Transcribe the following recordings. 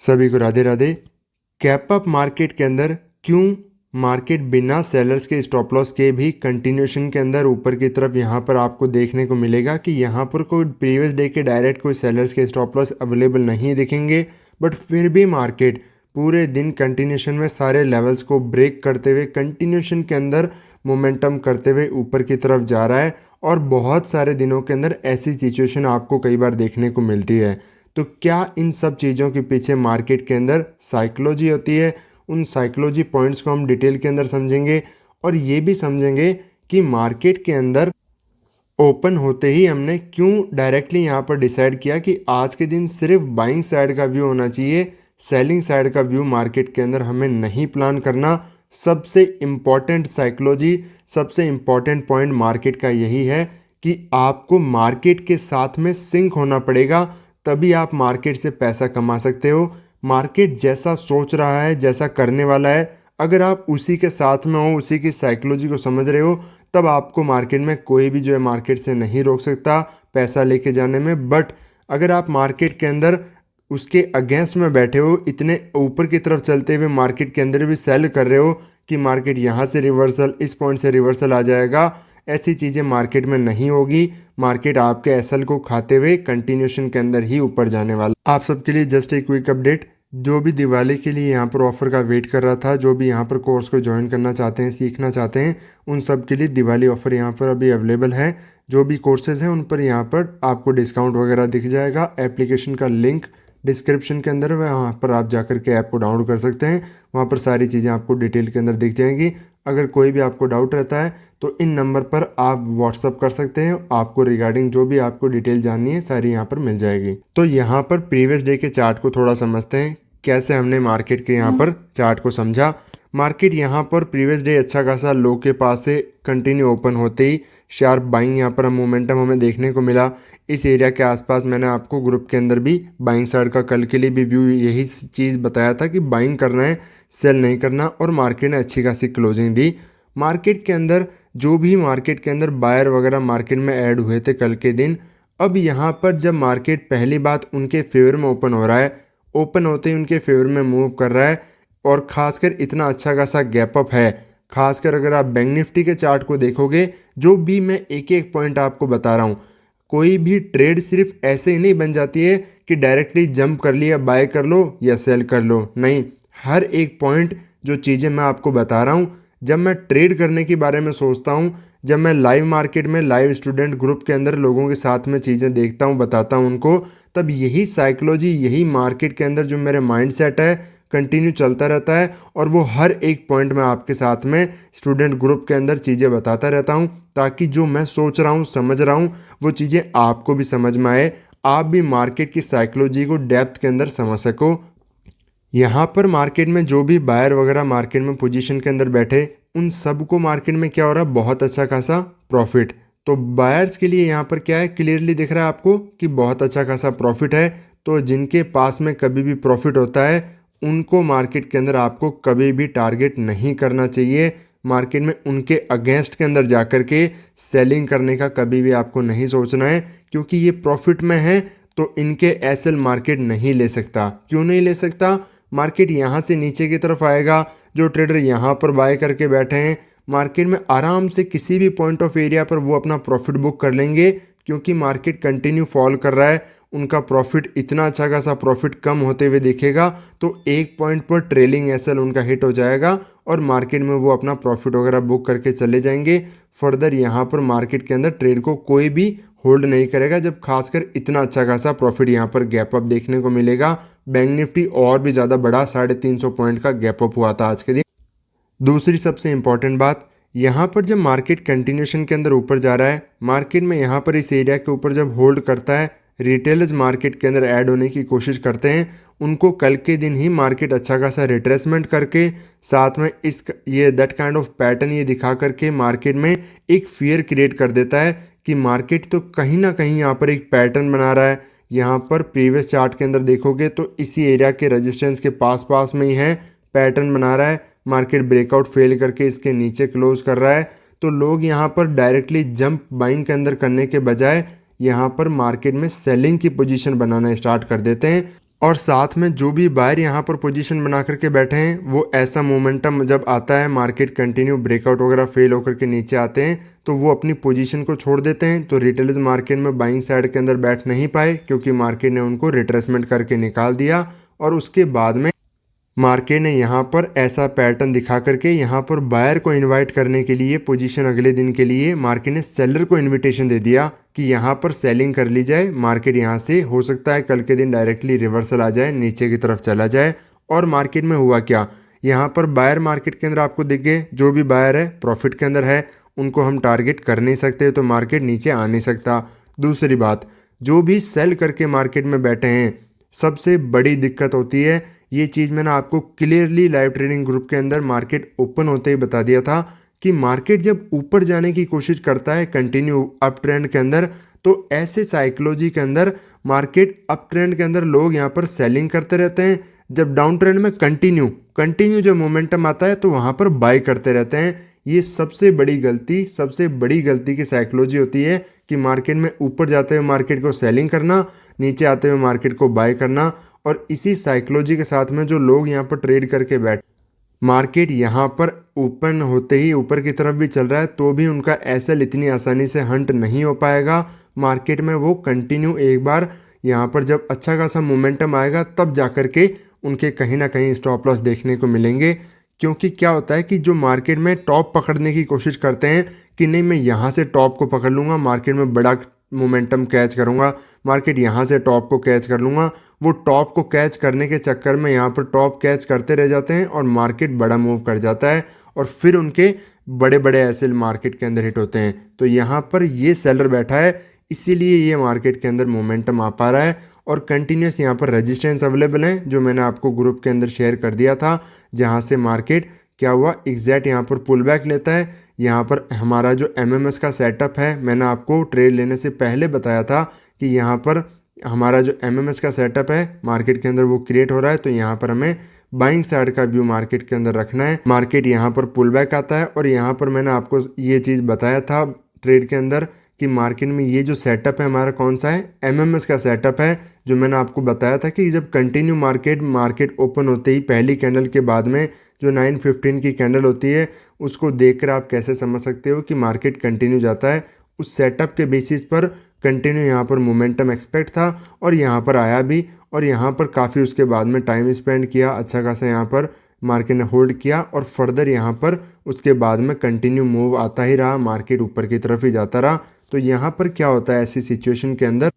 सभी को Radhe Radhe. Cap up market के अंदर क्यों मार्केट बिना सेलर्स के स्टॉप लॉस के भी कंटिन्यूशन के अंदर ऊपर की तरफ यहाँ पर आपको देखने को मिलेगा कि यहाँ पर कोई प्रीवियस डे के डायरेक्ट कोई सेलर्स के स्टॉप लॉस अवेलेबल नहीं दिखेंगे, बट फिर भी मार्केट पूरे दिन कंटिन्यूशन में सारे लेवल्स को ब्रेक करते हुए कंटिन्यूशन के अंदर मोमेंटम करते हुए ऊपर की तरफ जा रहा है। और बहुत सारे दिनों के अंदर ऐसी सिचुएशन आपको कई बार देखने को मिलती है। तो क्या इन सब चीज़ों के पीछे मार्केट के अंदर साइकोलॉजी होती है? उन साइकोलॉजी पॉइंट्स को हम डिटेल के अंदर समझेंगे और ये भी समझेंगे कि मार्केट के अंदर ओपन होते ही हमने क्यों डायरेक्टली यहाँ पर डिसाइड किया कि आज के दिन सिर्फ बाइंग साइड का व्यू होना चाहिए, सेलिंग साइड का व्यू मार्केट के अंदर हमें नहीं प्लान करना। सबसे इम्पॉर्टेंट साइकोलॉजी, सबसे इम्पॉर्टेंट पॉइंट मार्केट का यही है कि आपको मार्केट के साथ में सिंक होना पड़ेगा, तभी आप मार्केट से पैसा कमा सकते हो। मार्केट जैसा सोच रहा है, जैसा करने वाला है, अगर आप उसी के साथ में हो, उसी की साइकोलॉजी को समझ रहे हो, तब आपको मार्केट में कोई भी जो है मार्केट से नहीं रोक सकता पैसा लेके जाने में। बट अगर आप मार्केट के अंदर उसके अगेंस्ट में बैठे हो, इतने ऊपर की तरफ चलते हुए मार्केट के अंदर भी सेल कर रहे हो कि मार्केट यहाँ से रिवर्सल, इस पॉइंट से रिवर्सल आ जाएगा, ऐसी चीज़ें मार्केट में नहीं होगी। मार्केट आपके एसएल को खाते हुए कंटिन्यूशन के अंदर ही ऊपर जाने वाला। आप सबके लिए जस्ट एक क्विक अपडेट, जो भी दिवाली के लिए यहाँ पर ऑफर का वेट कर रहा था, जो भी यहाँ पर कोर्स को ज्वाइन करना चाहते हैं, सीखना चाहते हैं, उन सब के लिए दिवाली ऑफर यहाँ पर अभी अवेलेबल है। जो भी कोर्सेज हैं उन पर यहाँ पर आपको डिस्काउंट वगैरह दिख जाएगा। एप्लीकेशन का लिंक डिस्क्रिप्शन के अंदर, वहाँ पर आप जाकर के ऐप को डाउनलोड कर सकते हैं। वहाँ पर सारी चीज़ें आपको डिटेल के अंदर दिख जाएंगी। अगर कोई भी आपको डाउट रहता है तो इन नंबर पर आप व्हाट्सअप कर सकते हैं। आपको रिगार्डिंग जो भी आपको डिटेल जाननी है सारी यहाँ पर मिल जाएगी। तो यहाँ पर प्रीवियस डे के चार्ट को थोड़ा समझते हैं, कैसे हमने मार्केट के यहाँ पर चार्ट को समझा। मार्केट यहाँ पर प्रीवियस डे अच्छा खासा लो के पास से कंटिन्यू ओपन होते ही शार्प बाइंग यहाँ पर मोमेंटम हमें देखने को मिला। इस एरिया के आसपास मैंने आपको ग्रुप के अंदर भी बाइंग साइड का कल के लिए भी व्यू यही चीज़ बताया था कि बाइंग करना है, सेल नहीं करना। और मार्केट ने अच्छी खासी क्लोजिंग दी। मार्केट के अंदर जो भी मार्केट के अंदर बायर वगैरह मार्केट में ऐड हुए थे कल के दिन, अब यहाँ पर जब मार्केट पहली बात उनके फेवर में ओपन हो रहा है, ओपन होते ही उनके फेवर में मूव कर रहा है, और ख़ासकर इतना अच्छा खासा गैप अप है। खासकर अगर आप बैंक निफ्टी के चार्ट को देखोगे, जो भी मैं एक एक पॉइंट आपको बता रहा हूँ, कोई भी ट्रेड सिर्फ ऐसे ही नहीं बन जाती है कि डायरेक्टली जंप कर लिया, बाय कर लो या सेल कर लो। नहीं, हर एक पॉइंट जो चीज़ें मैं आपको बता रहा हूँ, जब मैं ट्रेड करने के बारे में सोचता हूँ, जब मैं लाइव मार्केट में लाइव स्टूडेंट ग्रुप के अंदर लोगों के साथ में चीज़ें देखता हूँ, बताता हूँ उनको, तब यही साइकोलॉजी, यही मार्केट के अंदर जो मेरे माइंड सेट है कंटिन्यू चलता रहता है। और वो हर एक पॉइंट में आपके साथ में स्टूडेंट ग्रुप के अंदर चीज़ें बताता रहता हूँ, ताकि जो मैं सोच रहा हूँ, समझ रहा हूँ, वो चीज़ें आपको भी समझ में आए, आप भी मार्केट की साइकोलॉजी को डेप्थ के अंदर समझ सको। यहाँ पर मार्केट में जो भी बायर वगैरह मार्केट में पोजीशन के अंदर बैठे, उन सब को मार्केट में क्या हो रहा है, बहुत अच्छा खासा प्रॉफिट। तो बायर्स के लिए यहाँ पर क्या है, क्लियरली दिख रहा है आपको कि बहुत अच्छा खासा प्रॉफिट है। तो जिनके पास में कभी भी प्रॉफिट होता है, उनको मार्केट के अंदर आपको कभी भी टारगेट नहीं करना चाहिए। मार्केट में उनके अगेंस्ट के अंदर जाकर के सेलिंग करने का कभी भी आपको नहीं सोचना है, क्योंकि ये प्रॉफिट में है तो इनके एसएल मार्केट नहीं ले सकता। क्यों नहीं ले सकता? मार्केट यहाँ से नीचे की तरफ आएगा, जो ट्रेडर यहाँ पर बाय करके बैठे हैं मार्केट में आराम से किसी भी पॉइंट ऑफ एरिया पर वो अपना प्रॉफिट बुक कर लेंगे, क्योंकि मार्केट कंटिन्यू फॉल कर रहा है। उनका प्रॉफिट इतना अच्छा खासा प्रॉफिट कम होते हुए दिखेगा, तो एक पॉइंट पर ट्रेलिंग एसएल उनका हिट हो जाएगा और मार्केट में वो अपना प्रॉफिट वगैरह बुक करके चले जाएंगे। फर्दर यहाँ पर मार्केट के अंदर ट्रेड को कोई भी होल्ड नहीं करेगा, जब खासकर इतना अच्छा खासा प्रॉफिट यहाँ पर गैप अप देखने को मिलेगा। बैंक निफ्टी और भी ज़्यादा बड़ा 350 पॉइंट का गैप अप हुआ था आज के दिन। दूसरी सबसे इम्पॉर्टेंट बात, यहाँ पर जब मार्केट कंटिन्यूशन के अंदर ऊपर जा रहा है, मार्केट में यहाँ पर इस एरिया के ऊपर जब होल्ड करता है, रिटेलर्स मार्केट के अंदर ऐड होने की कोशिश करते हैं, उनको कल के दिन ही मार्केट अच्छा खासा रिट्रेसमेंट करके साथ में इस ये दैट काइंड ऑफ पैटर्न ये दिखा करके मार्केट में एक फियर क्रिएट कर देता है कि मार्केट तो कहीं ना कहीं यहाँ पर एक पैटर्न बना रहा है। यहाँ पर प्रीवियस चार्ट के अंदर देखोगे तो इसी एरिया के रेजिस्टेंस के पास पास में ही है, पैटर्न बना रहा है। मार्केट ब्रेकआउट फेल करके इसके नीचे क्लोज कर रहा है, तो लोग यहाँ पर डायरेक्टली जंप बाइंग के अंदर करने के बजाय यहाँ पर मार्केट में सेलिंग की पोजीशन बनाना स्टार्ट कर देते हैं। और साथ में जो भी बायर यहाँ पर पोजीशन बना करके बैठे हैं वो ऐसा मोमेंटम जब आता है, मार्केट कंटिन्यू ब्रेकआउट वगैरह फेल होकर के नीचे आते हैं तो वो अपनी पोजीशन को छोड़ देते हैं। तो रिटेलर्स मार्केट में बाइंग साइड के अंदर बैठ नहीं पाए क्योंकि मार्केट ने उनको रिट्रेसमेंट करके निकाल दिया। और उसके बाद में मार्केट ने यहाँ पर ऐसा पैटर्न दिखा करके यहाँ पर बायर को इनवाइट करने के लिए पोजीशन अगले दिन के लिए मार्केट ने सेलर को इनविटेशन दे दिया कि यहाँ पर सेलिंग कर ली जाए। मार्केट यहाँ से हो सकता है कल के दिन डायरेक्टली रिवर्सल आ जाए, नीचे की तरफ चला जाए। और मार्केट में हुआ क्या, यहाँ पर बायर मार्केट के अंदर आपको दिख गए, जो भी बायर है प्रॉफिट के अंदर है उनको हम टारगेट कर नहीं सकते तो मार्केट नीचे आ नहीं सकता। दूसरी बात, जो भी सेल करके मार्केट में बैठे हैं सबसे बड़ी दिक्कत होती है, ये चीज़ मैंने आपको क्लियरली लाइव ट्रेडिंग ग्रुप के अंदर मार्केट ओपन होते ही बता दिया था कि मार्केट जब ऊपर जाने की कोशिश करता है कंटिन्यू अप ट्रेंड के अंदर तो ऐसे साइकोलॉजी के अंदर मार्केट अप ट्रेंड के अंदर लोग यहाँ पर सेलिंग करते रहते हैं। जब डाउन ट्रेंड में कंटिन्यू जो मोमेंटम आता है तो वहाँ पर बाय करते रहते हैं। ये सबसे बड़ी गलती की साइकोलॉजी होती है कि मार्केट में ऊपर जाते हुए मार्केट को सेलिंग करना, नीचे आते हुए मार्केट को बाय करना। और इसी साइकोलॉजी के साथ में जो लोग यहाँ पर ट्रेड करके बैठ, मार्केट यहाँ पर ओपन होते ही ऊपर की तरफ भी चल रहा है तो भी उनका एसएल इतनी आसानी से हंट नहीं हो पाएगा। मार्केट में वो कंटिन्यू एक बार यहाँ पर जब अच्छा खासा मोमेंटम आएगा तब जाकर के उनके कहीं ना कहीं स्टॉप लॉस देखने को मिलेंगे। क्योंकि क्या होता है कि जो मार्केट में टॉप पकड़ने की कोशिश करते हैं कि नहीं मैं यहाँ से टॉप को पकड़ लूँगा, मार्केट में बड़ा मोमेंटम कैच करूँगा, मार्केट यहाँ से टॉप को कैच कर लूँगा, वो टॉप को कैच करने के चक्कर में यहाँ पर टॉप कैच करते रह जाते हैं और मार्केट बड़ा मूव कर जाता है और फिर उनके बड़े बड़े एसएल मार्केट के अंदर हिट होते हैं। तो यहाँ पर ये सेलर बैठा है इसीलिए ये मार्केट के अंदर मोमेंटम आ पा रहा है और कंटिन्यूस यहाँ पर रेजिस्टेंस अवेलेबल है जो मैंने आपको ग्रुप के अंदर शेयर कर दिया था, जहाँ से मार्केट क्या हुआ एग्जैक्ट यहाँ पर पुल बैक लेता है। यहाँ पर हमारा जो एमएमएस का सेटअप है मैंने आपको ट्रेड लेने से पहले बताया था कि यहाँ पर हमारा जो एमएमएस का सेटअप है मार्केट के अंदर वो क्रिएट हो रहा है। तो यहाँ पर हमें बाइंग साइड का व्यू मार्केट के अंदर रखना है। मार्केट यहाँ पर पुल बैक आता है और यहाँ पर मैंने आपको ये चीज़ बताया था ट्रेड के अंदर कि मार्केट में ये जो सेटअप है हमारा कौन सा है, एमएमएस का सेटअप है, जो मैंने आपको बताया था कि जब कंटिन्यू मार्केट ओपन होते ही पहली कैंडल के बाद में जो 9:15 की कैंडल होती है उसको देखकर आप कैसे समझ सकते हो कि मार्केट कंटिन्यू जाता है। उस सेटअप के बेसिस पर कंटिन्यू यहाँ पर मोमेंटम एक्सपेक्ट था और यहाँ पर आया भी और यहाँ पर काफ़ी उसके बाद में टाइम स्पेंड किया, अच्छा खासा यहाँ पर मार्केट ने होल्ड किया और फर्दर यहाँ पर उसके बाद में कंटिन्यू मूव आता ही रहा, मार्केट ऊपर की तरफ ही जाता रहा। तो यहाँ पर क्या होता है ऐसी सिचुएशन के अंदर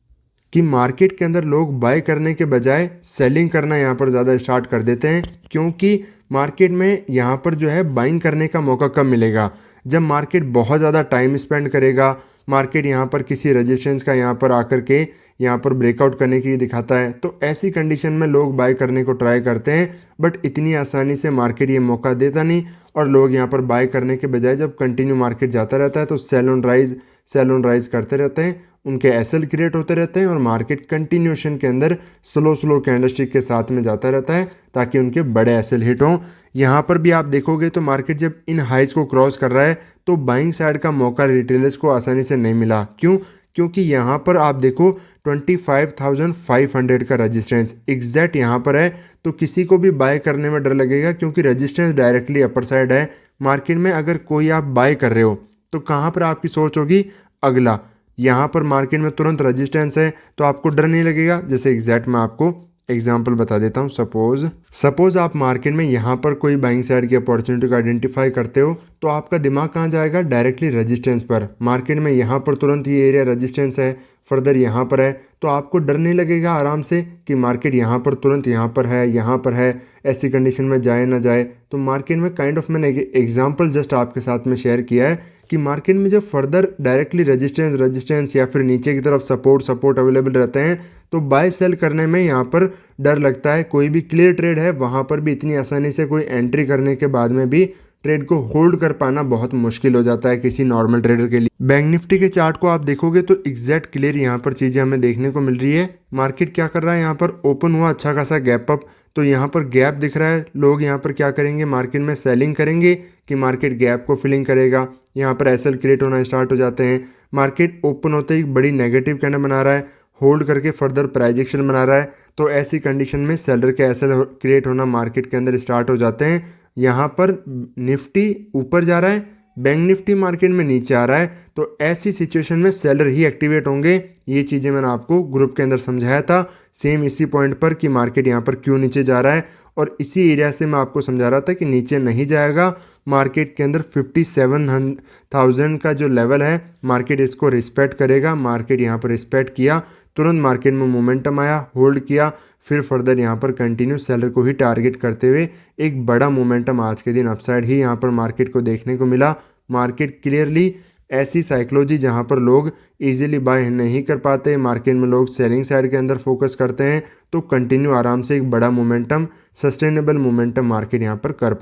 कि मार्केट के अंदर लोग बाय करने के बजाय सेलिंग करना यहाँ पर ज़्यादा स्टार्ट कर देते हैं। क्योंकि मार्केट में यहाँ पर जो है बाइंग करने का मौका कब मिलेगा, जब मार्केट बहुत ज़्यादा टाइम स्पेंड करेगा, मार्केट यहाँ पर किसी रेजिस्टेंस का यहाँ पर आकर के यहाँ पर ब्रेकआउट करने की दिखाता है तो ऐसी कंडीशन में लोग बाय करने को ट्राई करते हैं। बट इतनी आसानी से मार्केट ये मौका देता नहीं और लोग यहाँ पर बाय करने के बजाय जब कंटिन्यू मार्केट जाता रहता है तो सेल ऑन राइज करते रहते हैं, उनके एसएल क्रिएट होते रहते हैं और मार्केट कंटिन्यूएशन के अंदर स्लो कैंडलस्टिक के साथ में जाता रहता है ताकि उनके बड़े एसएल हिट हों। यहाँ पर भी आप देखोगे तो मार्केट जब इन हाइज को क्रॉस कर रहा है तो बाइंग साइड का मौका रिटेलर्स को आसानी से नहीं मिला। क्योंकि यहाँ पर आप देखो 25,500 का रेजिस्टेंस एग्जैक्ट यहाँ पर है तो किसी को भी बाय करने में डर लगेगा क्योंकि रेजिस्टेंस डायरेक्टली अपर साइड है। मार्केट में अगर कोई आप बाय कर रहे हो तो कहाँ पर आपकी सोच होगी अगला, यहाँ पर मार्केट में तुरंत रेजिस्टेंस है तो आपको डर नहीं लगेगा। जैसे एग्जैक्ट मैं आपको एग्जाम्पल बता देता हूँ। सपोज आप मार्केट में यहाँ पर कोई बाइंग साइड की अपॉर्चुनिटी को आइडेंटिफाई करते हो तो आपका दिमाग कहाँ जाएगा, डायरेक्टली रेजिस्टेंस पर। मार्केट में यहाँ पर तुरंत ये एरिया रेजिस्टेंस है, फर्दर यहाँ पर है तो आपको डर नहीं लगेगा आराम से कि मार्केट यहाँ पर तुरंत यहाँ पर है, ऐसी कंडीशन में जाए ना जाए। तो मार्केट में मैंने एग्जाम्पल जस्ट आपके साथ में शेयर किया है कि मार्केट में जब फर्दर डायरेक्टली रेजिस्टेंस या फिर नीचे की तरफ सपोर्ट अवेलेबल रहते हैं तो बाय सेल करने में यहाँ पर डर लगता है। कोई भी क्लियर ट्रेड है वहाँ पर भी इतनी आसानी से कोई एंट्री करने के बाद में भी ट्रेड को होल्ड कर पाना बहुत मुश्किल हो जाता है किसी नॉर्मल ट्रेडर के लिए। बैंक निफ्टी के चार्ट को आप देखोगे तो एग्जैक्ट क्लियर यहाँ पर चीज़ें हमें देखने को मिल रही है। मार्केट क्या कर रहा है, यहाँ पर ओपन हुआ अच्छा खासा गैप अप, तो यहाँ पर गैप दिख रहा है। लोग यहाँ पर क्या करेंगे, मार्केट में सेलिंग करेंगे कि मार्केट गैप को फिलिंग करेगा। यहाँ पर एसएल क्रिएट होना स्टार्ट हो जाते हैं। मार्केट ओपन होते ही बड़ी नेगेटिव कैंडल बना रहा है, होल्ड करके फर्दर प्राइस एक्शन बना रहा है, तो ऐसी कंडीशन में सेलर के एसएल क्रिएट होना मार्केट के अंदर स्टार्ट हो जाते हैं। यहाँ पर निफ्टी ऊपर जा रहा है, बैंक निफ्टी मार्केट में नीचे आ रहा है, तो ऐसी सिचुएशन में सेलर ही एक्टिवेट होंगे। ये चीज़ें मैंने आपको ग्रुप के अंदर समझाया था, सेम इसी पॉइंट पर कि मार्केट यहाँ पर क्यों नीचे जा रहा है, और इसी एरिया से मैं आपको समझा रहा था कि नीचे नहीं जाएगा। मार्केट के अंदर 57,000 का जो लेवल है मार्केट इसको रिस्पेक्ट करेगा। मार्केट यहाँ पर रिस्पेक्ट किया, तुरंत मार्केट में मोमेंटम आया, होल्ड किया, फिर फर्दर यहाँ पर कंटिन्यू सेलर को ही टारगेट करते हुए एक बड़ा मोमेंटम आज के दिन अपसाइड ही यहाँ पर मार्केट को देखने को मिला। मार्केट क्लियरली ऐसी साइकोलॉजी जहाँ पर लोग इजीली बाय नहीं कर पाते, मार्केट में लोग सेलिंग साइड के अंदर फोकस करते हैं, तो कंटिन्यू आराम से एक बड़ा मोमेंटम, सस्टेनेबल मोमेंटम मार्केट यहाँ पर कर